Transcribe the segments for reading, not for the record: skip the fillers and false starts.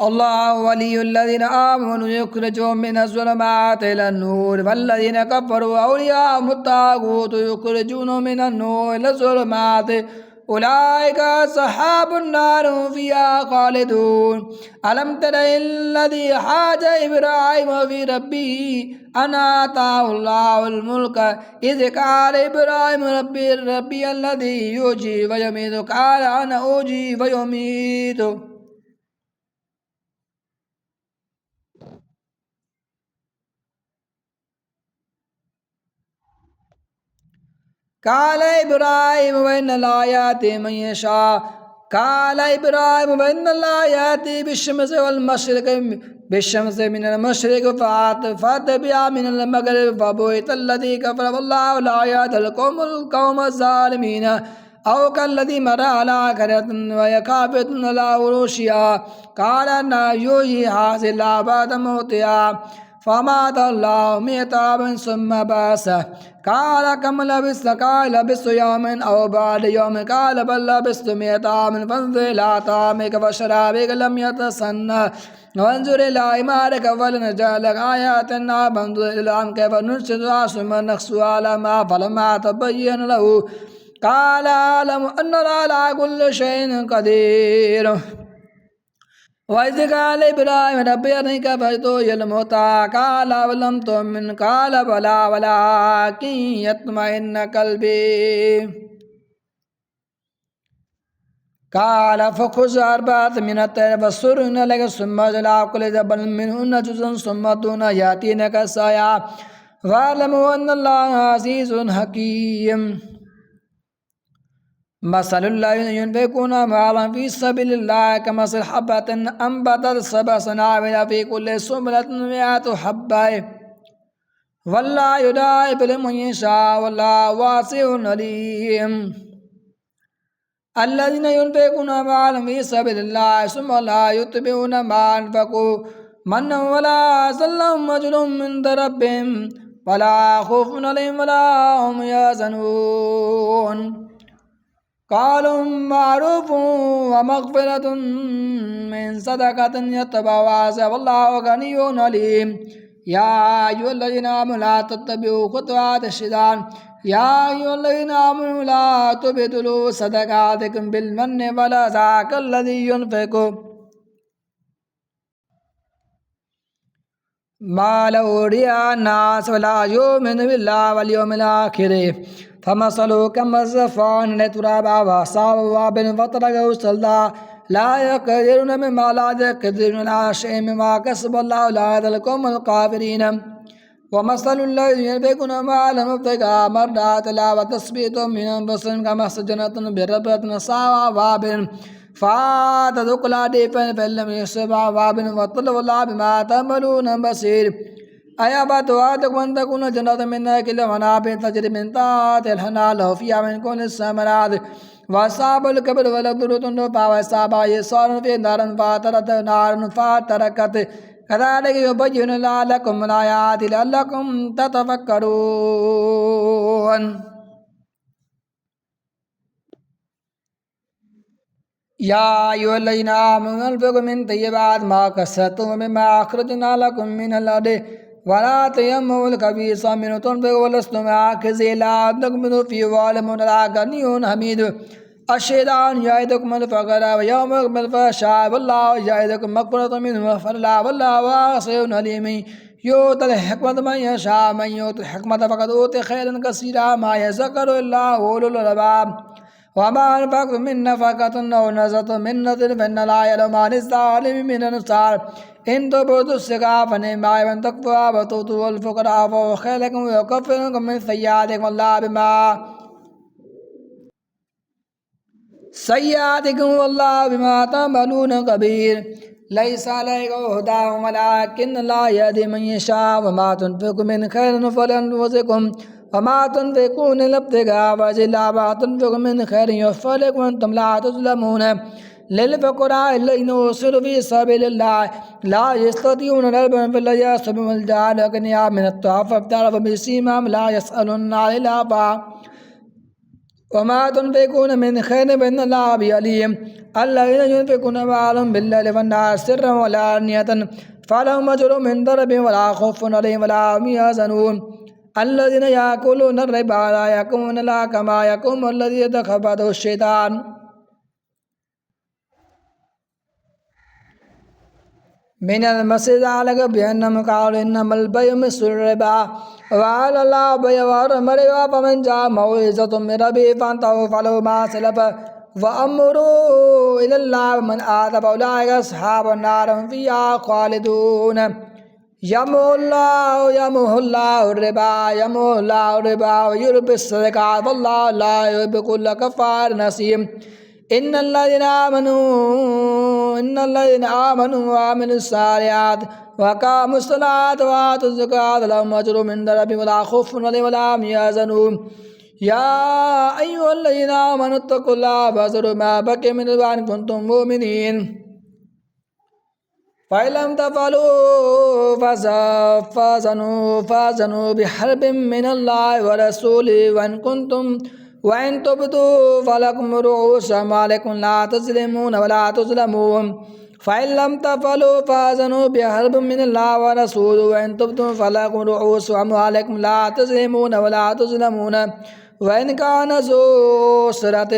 अल्लाह वलियुल्लज़ीना आमनु युखरिजुहुम मिनज़्ज़ुलुमाति इलन-नूर वल्लज़ीना कफ़रू अवलियाहुमुत तागूत युखरिजूनहुम मिनन-नूर इलज़्ज़ुलुमाति उलाइका अस्हाबुन नार हुम फ़ीहा ख़ालिदून। अलम तरा इल्लज़ी हाज इब्राहीम फ़ी रब्बिही अन आताहुल्लाहुल मुल्क इज़ क़ाल इब्राहीम रब्बियल्लज़ी युहयी व युमीतु क़ाल अना उहयी व उमीतु। काल इब्राहिम वन्नलायाति मयशा काल इब्राहिम वन्नलायाति बिशम्स वल मशरिक बिशम्स मिनल मशरिक फतबिया मिनल मगरिब फबुइतल्लज़ी कफ़र वल्लाहु ला यहदिल कौमज़ ज़ालिमीन। औ कल्लज़ी मर्रा अला क़रयतिन वहिय ख़ावियतुन अला उरूशिहा क़ाल अन्ना युहयी हाज़िहि बअद मौतिहा फ़अमातहु मिअता आमिन सुम्मा बअसह क़ाल कम लबिस्त क़ाल लबिस्तु यौमन औ बअद यौमिन क़ाल बल लबिस्तु मिअता आमिन फ़न्ज़ुर इला ताअमिक व शराबिक लम यतसन्नह वन्ज़ुर इला हिमारिक वलनजअलक आयतन वन्ज़ुर इला कैफ़ नुश्रिजुहा सुम्मा नक्सुहा लहमा फ़लम्मा तबय्यन लहु क़ाल अअलमु अन्ना अला कुल्लि शैइन क़दीर। वइज़ क़ाल इब्राहीम रब्बि अरिनी कैफ़ तुह्यिल मौता क़ाल अवलम तु'मिन क़ाल बला वलाकिन यत्मइन्न क़ल्बी क़ाल फ़ख़ुज़ अर्बअत मिनत तैर फ़सुरहुन्ना इलैक सुम्मा इला कुल्लि जबलिन मिनहुन्ना जुज़'उन सुम्मा दुना यातीनका सया वअलमु अन्नल्लाह अज़ीज़ुन हकीम। मसलुल्लज़ीना युनफ़िक़ूना अम्वालहुम फ़ी सबीलिल्लाहि कमसलि हब्बतिन अम्बतत सबअ सनाबिला फ़ी कुल्लि सुंबलतिन मिअतु हब्बह वल्लाहु युदाइफ़ु लिमन यशाअ वल्लाहु वासिउन अलीम। अल्लज़ीना युनफ़िक़ूना अम्वालहुम फ़ी सबीलिल्लाहि सुम्मा ला युतबिऊना मा अनफ़क़ू मन्नन वला ज़ल्लहुम अज्रुहुम इन्द रब्बिहिम वला ख़ौफ़ुन अलैहिम वला हुम यहज़नून। क़ौलुम मारूफ़ुन व मग़फ़िरतुन मिन सदक़तिन यतबअहा अज़ा वल्लाहु गनिय्युन अलीम। या अय्युहल्लज़ीना आमनु ला तत्तबिऊ ख़ुतवाति शैतान या अय्युहल्लज़ीना आमनु ला तुब्तिलू सदक़ातिकुम बिल-मन्नि वल-अज़ा कल्लज़ी युनफ़िक़ु मालहु रियाअ अन्नास वला युमिनु बिल्लाहि वल यौमिल आखिर फमसलुहु कमसलि फ़ानिन तुराबा वअसाबहु वाबिलुन फ़तरकहु सल्दा ला यक़दिरूना मिम्मा ला यक़दिरूना अला शैइन मिम्मा कसबा वल्लाहु ला यहदिल क़ौमल काफ़िरीन। वमसलुल्लज़ीना युनफ़िक़ूना अम्वालहुम इब्तिग़ाअ मर्दातिल्लाहि व तस्बीतुम मिन अनफ़ुसिहिम कमसलि जन्नतिन बिरबवातिन असाबहा वाबिलुन फ़आतत उकुलहा ज़िफ़ाफ़न फ़इन लम युसिबहा वाबिलुन वल्लाहु बिमा तअमलून बसीर। अयअबतु अहदुकुम अन तकूना जन्नतुन मिन नख़ीलिन व अनाबिन तजरी मिन तहतिहा अल-अनहार लहु फ़ीहा मिन कुल्लि समरात वअस्हाबुल कब्रि वलदुरुतुन फ़असाबहा इसारुन फ़ी नारिन फ़अतरतहा नारुन फ़अहतरक़त कज़ालिक युबय्यिनुल्लाहु लकुम आयातिहि लअल्लकुम ततफ़क्करून। या अय्युहल्लज़ीना आमनु अनफ़िक़ू मिन तय्यिबाति मा कसबतुम व मिम्मा अख़रजना लकुम मिनल अर्दि वला तयम्ममुल ख़बीसा मिन्हु तुनफ़िक़ून वलस्तुम आख़िज़ीहि इल्ला अन तुग़मिज़ू फ़ीहि वअलमू अन्नल्लाह ग़निय्युन हमीद। अश-शैतानु यइदुकुमुल फ़क़्र व यअमुरुकुम बिल फ़हशाइ वल्लाहु यइदुकुम मग़फ़िरतम मिन्हु व फ़ज़लन वल्लाहु वासिउन अलीम। यु'तिल हिकमत मन यशाअ व मन यु'तिल हिकमत फ़क़द ऊतिय ख़ैरन कसीरा मा यज़क्करु इल्ला उलुल अलबाब। वमा अनफ़क़्तुम मिन नफ़क़तिन औ नज़रतुम मिन नज़रिन फ़इन्नल्लाह यअलमु मा लिज़्ज़ालिमीन मिन अनुसार इन तुबदू अस्सगाअ फ़निअमा हिय व इन तुख़्फ़ूहा व तु'तूहुल फ़ुक़राअ फ़हुव ख़ैरुल लकुम व युकफ़्फ़िरु अन्कुम मिन सय्यिआतिकुम वल्लाहु बिमा तअमलून ख़बीर। लैसा अलैकुम हुदाहुम वलाकिन्नल्लाह यहदी मन यशाअ व मा तुनफ़िक़ू मिन ख़ैरिन फ़लिअन्फ़ुसिकुम व मा तुनफ़िक़ून इल्ला इब्तिग़ाअ वजहिल्लाहि व मा तुनफ़िक़ू मिन ख़ैरिन युवफ़्फ़ा इलैकुम व अंतुम ला तुज़लमून। लिलफ़ुक़राഇल्लज़ीना उहसिरू फ़ी सबीलिल्लाहि ला यस्ततीऊना दरबन फ़िल अर्ज़ि यहसबुहुमुल जाहिलु अग़निय्याअ मिनत-तअफ़्फ़ुफ़ फ़बीसिमाहुम ला यसअलूना इल्लाफ़ा وما تنفقون من خير فإن الله به عليم الذين ينفقون أموالهم بالليل والنهار سرا وعلانية فلهم أجر من ربهم ولا خوف عليهم ولا هم يحزنون الذين يأكلون الربا لا يقومون إلا كما يقوم الذي يتخبطه الشيطان من المسجد على بأنهم قالوا إنما البيع مثل الربا وقال الله بيع وحرم الربا فمن جاء موعظة من ربه فانتهوا فله ما سلف وأمروا إلى الله من آتى فأولئك أصحاب النار هم فيها خالدون يمحو الله الربا ويربي الصدقات والله لا يحب كل كفار نسيم إن الذين آمنوا وعملوا الصالحات وأقاموا الصلاة وآتوا الزكاة لهم أجر من ربهم ولا خوف عليهم ولا هم يحزنون يا أيها الذين آمنوا اتقوا الله واذروا ما بقي من الربا إن كنتم مؤمنين فإن لم تفعلوا فأذنوا بحرب من الله ورسوله وإن تبدوا فلكم رؤوس أموالكم لا تظلمون ولا تظلمون فإن لم تفعلوا فأذنوا بحرب من الله ورسوله وإن تبدوا فلكم رؤوس أموالكم لا تظلمون ولا تظلمون وإن كان ذو عسرة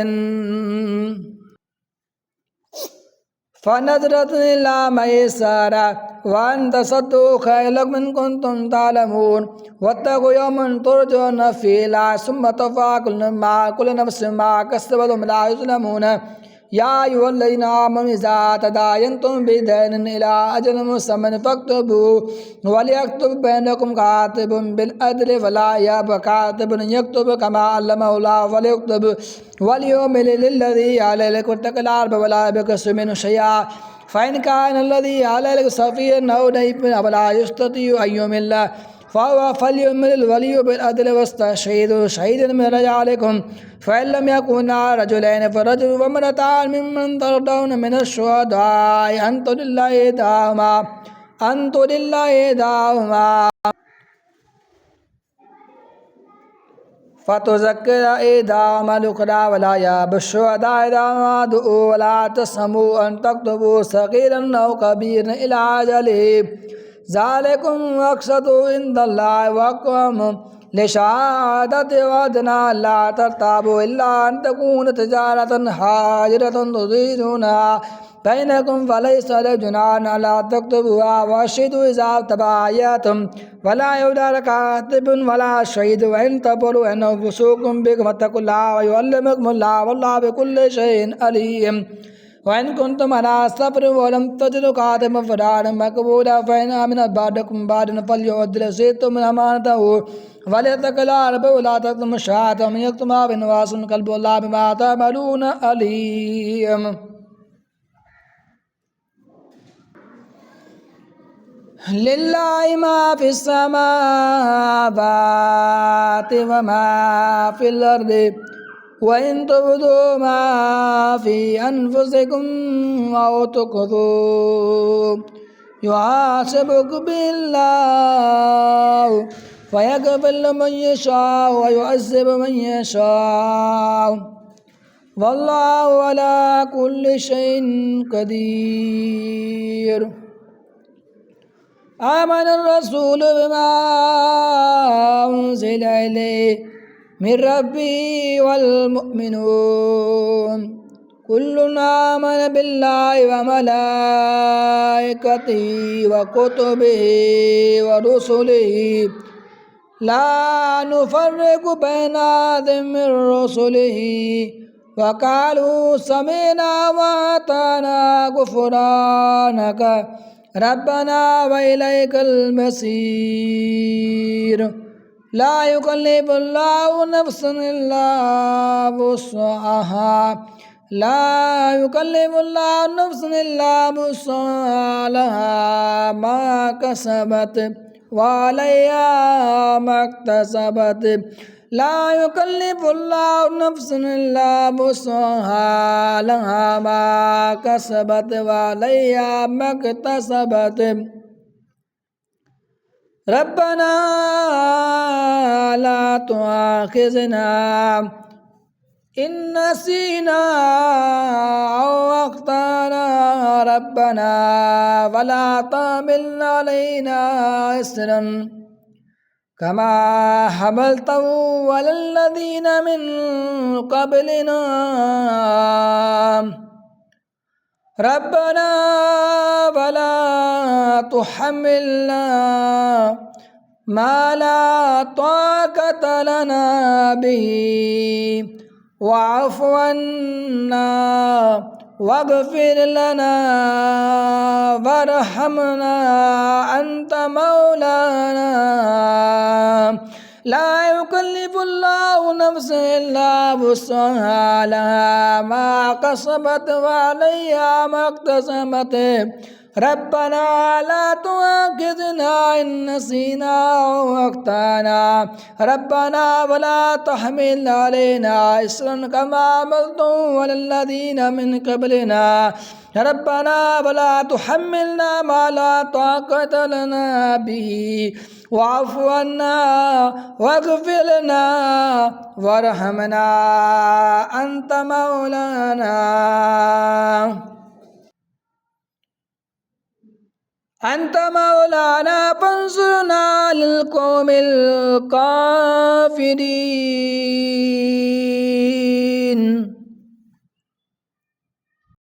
فنظرة إلى ميسرة وأن تصدقوا خير لكم إن كنتم تعلمون واتقوا يوما ترجعون فيه إلى ثم توفى كل نفس ما كسبت وهم لا يظلمون يا أيها الذين آمنوا إذا تداينتم بدين إلى أجل مسمى فاكتبوا وليكتب بينكم كاتب بالعدل ولا يأبى كاتب يكتب كما علمه الله فليكتب وليؤمن للذي عليه واتق الأرض ولا يبخس منه شيئا فإن كان الذي عليه سفيها أو ضعيفا فلا يستطيع أن يمل فهو فليؤمن الولي بالعدل واستشهدوا شهيدا من رجالكم فإن لم يكونا رجلين فرجل وامرأتان ممن ترضون من الشهداء أن تضل إحداهما فتذكر إحداهما الأخرى ولا يأبى الشهداء إذا ما دعوا ولا تسأموا أن تكتبوا صغيرا أو كبيرا إلى أجله ذلكم أقسط عند الله وأقوم لشهادة وأدنى لا ترتابوا إلا أن تكون تجارة حاجرة تريدونها بينكم فليس لجناح ألا تكتبوها واشهدوا إذا تبايعتم ولا يودع كاتب ولا شهيد وإن تبروا أنه فسوق بكم واتقوا الله ويعلمكم الله والله بكل شيء عليم وإن كنتم على سفر ولم تجدوا كاتبا فدارا مقبولا فإن آمن بعضكم بعضا فليؤد شئتم من أمانته وليتق الله ربه ولا تكتموا الشهادة ومن يكتمها فإنه آثم قلبه والله بما تعملون عليم لله ما في السماوات وما في الأرض وإن تبدوا ما في أنفسكم أو تخفوه يحاسبكم بالله فيغفر لمن يشاء ويعذب من يشاء والله على كل شيء قدير آمن الرسول بما أنزل إليه من ربه والمؤمنون كل آمن بالله وملائكته وكتبه ورسله لا نفرق بين أحد من رسله وقالوا سمعنا وأطعنا غفرانك ربنا وإليك المصير لا يكلف الله نفسا إلا وسعها لها ما كسبت وعليها ما اكتسبت لا يكلف الله نفسا إلا وسعها لها ما كسبت وعليها ما اكتسبت ربنا لا تؤاخذنا إن نسينا أو أخطأنا ربنا ولا تحمل علينا إصرا كما حملته على الذين من قبلنا ربنا ولا تحملنا ما لا طاقة لنا به واعف عنا واغفر لنا وارحمنا أنت مولانا لا يكلف الله نفسا إلا وسعها لها ما كسبت وعليها ما اكتسبت ربنا لا تؤاخذنا إن نسينا أو أخطأنا ربنا ولا تحمل علينا إصرا كما حملته على الذين من قبلنا ربنا ولا تحملنا ما لا طاقة لنا به واعف عنا واغفر لنا وارحمنا أنت مولانا أنت مولانا فانصرنا للقوم الكافرين.